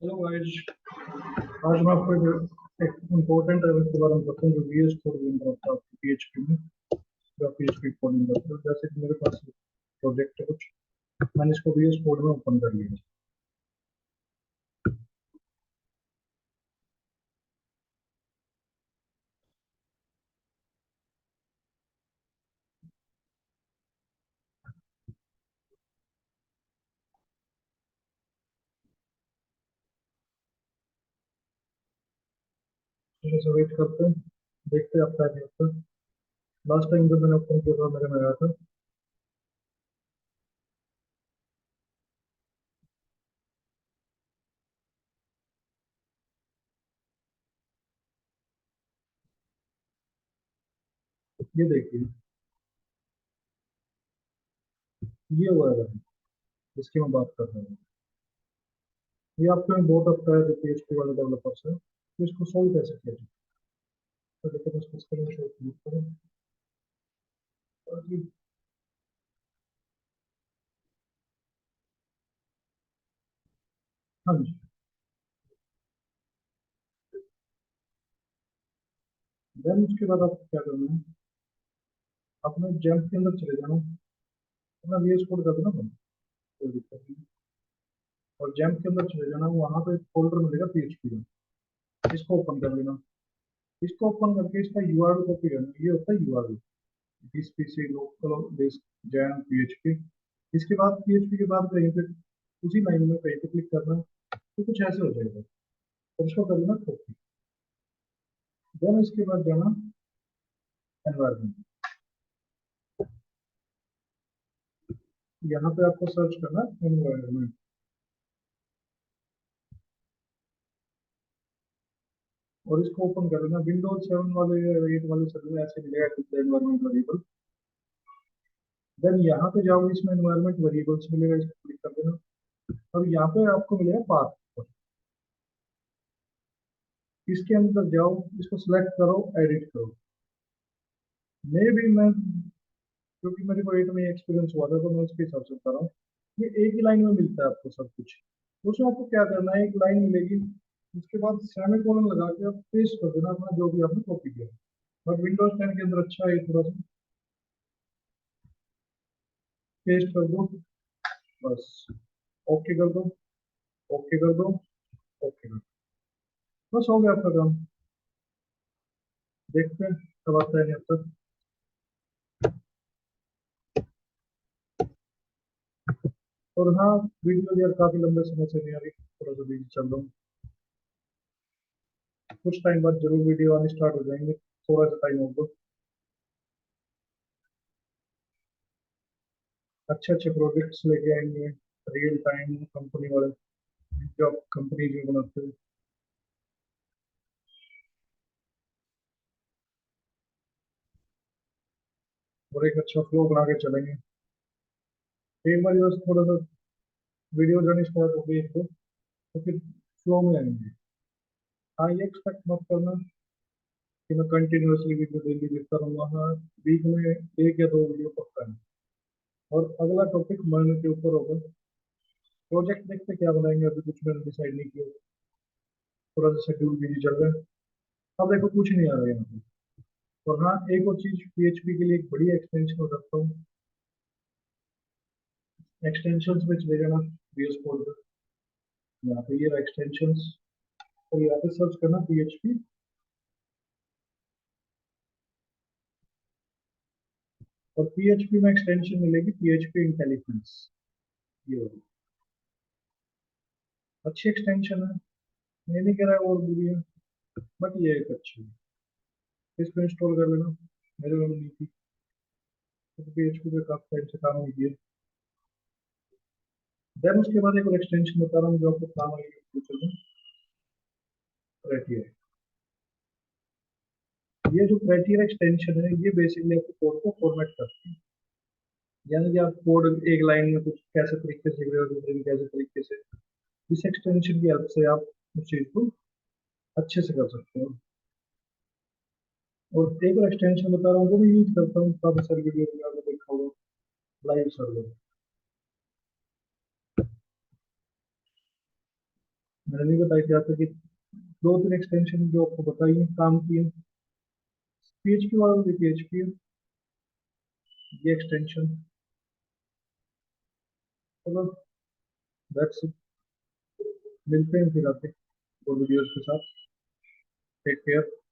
Hello guys. आज मैं आपको एक इम्पोर्टेंट एरर के बारे में बताऊं जो वीएस कोड के अंदर होता है आपकी पीएचपी में, जो आप पीएचपी कोडिंग करते हो। जैसे कि मेरे पास प्रोजेक्ट है कुछ, मैंने इसको वीएस कोड में ओपन कर लिया। थोड़ा सा वेट करते हैं, देखते हैं अब क्या नहीं होता। लास्ट टाइम जब मैंने ओपन किया था मेरे में आया था। ये देखिए, ये हुआ है जिसकी मैं बात कर रहा हूँ। ये आपके में बहुत आता है जो पीएचपी वाले डेवलपर्स है, तो इसको सोल्व कैसे किया जाए। तो देखो, मैं इसको स्क्रीन शॉट क्लिक करूँ और हाँ जी। देन उसके बाद आपको क्या करना है, अपने जेम्प के अंदर चले जाना, अपना वीएस कोड कर देना बंद, कोई दिक्कत नहीं। और जेम्प के अंदर चले जाना, वहां पे एक फोल्डर मिलेगा पीएचपी का, इसको ओपन कर लेना। इसको ओपन करके इसका यूआरएल कॉपी करना, ये होता है URL, this PC local this jam PHP. इसके बाद पीएचपी के बाद कहीं पे उसी लाइन में कहीं पे क्लिक करना, तो कुछ ऐसे हो जाएगा। और इसको कर लेना कॉपी। देन इसके बाद जाना एनवायरमेंट, यहाँ पे आपको सर्च करना एनवायरमेंट। और इसको ओपन कर लेना, विंडोज 7 वाले या 8 वाले सर्वर ऐसे मिलेगा एनवायरमेंट वेरिएबल। देन यहाँ पे जाओगे, इसमें एनवायरमेंट वेरिएबल्स मिलेगा, इसको क्लिक कर देना। अब यहाँ पे आपको मिलेगा पाथ, इसके अंदर जाओ, इसको सिलेक्ट करो, एडिट करो। मे भी मैं, क्योंकि मेरे को 8 में एक्सपीरियंस हुआ था तो मैं उसके हिसाब से बता रहा हूँ। ये एक ही लाइन में मिलता है आपको सब कुछ। तो उसमें आपको क्या करना है, एक लाइन मिलेगी, उसके बाद सेमीकोलन लगा के आप पेस्ट कर देना अपना जो भी आपने कॉपी किया। बट विंडोज 10 के अंदर अच्छा है, थोड़ा सा पेस्ट कर दो, बस ओके कर दो, ओके कर दो, ओके कर दो, बस हो गया आपका काम। देखते हैं कब आता है नहीं आता। और हाँ, वीडियो यार काफी लंबे समय से नहीं आ रही, थोड़ा सा बिजी चल रहा हूँ। कुछ टाइम बाद जरूर वीडियो आने स्टार्ट हो जाएंगे, थोड़ा सा टाइम होगा। अच्छे अच्छे प्रोजेक्ट्स लेके आएंगे, रियल टाइम कंपनी वाले, जो कंपनी जो बनाते हैं। और एक अच्छा फ्लो बना के चलेंगे। एक बार बस थोड़ा सा वीडियो जानी स्टार्ट हो गई एक तो फिर फ्लो में आएंगे। हाँ, ये एक्सपेक्ट मत करना कि मैं कंटिन्यूअसली वीडियो डेली देखता रहूंगा। हाँ, वीक में एक या दो वीडियो पक्का है। और अगला टॉपिक मन के ऊपर होगा। प्रोजेक्ट देखते क्या बनाएंगे, अभी कुछ मैंने डिसाइड नहीं किया, थोड़ा सा शेड्यूल बिजी चल रहा है। अब देखो कुछ नहीं आ रहा है यहाँ पे। और हाँ, एक और चीज, पीएचपी के लिए एक बढ़िया एक्सटेंशन हो सकता हूँ। एक्सटेंशन में चले जाना, वीएस कोड पर, यहाँ पे ये एक्सटेंशन, और यहाँ पे सर्च करना पीएचपी। और पीएचपी में एक्सटेंशन मिलेगी पीएचपी इंटेलिजेंस, ये वाली अच्छी एक्सटेंशन है। मैं नहीं कह रहा और बुरी है, बट ये एक अच्छी है, इसको इंस्टॉल कर लेना। मेरे में नहीं थी, तो पीएचपी पे काफी टाइम से काम नहीं किया। देन उसके बाद एक और एक्सटेंशन बता रहा हूँ जो आपको काम आएगी फ्यूचर में, क्राइटेरिया। ये जो क्राइटेरिया एक्सटेंशन है, ये बेसिकली आपको कोड को फॉर्मेट करती है। यानी कि आप कोड एक लाइन में कुछ कैसे तरीके से लिख रहे हो, दूसरे में कैसे तरीके से, इस एक्सटेंशन की हेल्प से आप उस चीज को अच्छे से कर सकते हो। और एक और एक्सटेंशन बता रहा हूँ जो मैं यूज करता हूँ, काफी सारी वीडियो में आपने देखा होगा, लाइव सर्वर। मैंने नहीं बताई थी आपको कि दो तीन एक्सटेंशन जो आपको बताइए काम की है। पीएचपी वाला भी पीएचपी है, ये एक्सटेंशन। चलो दैट्स इट, मिलते हैं फिर आते और वीडियोस के साथ। Take care.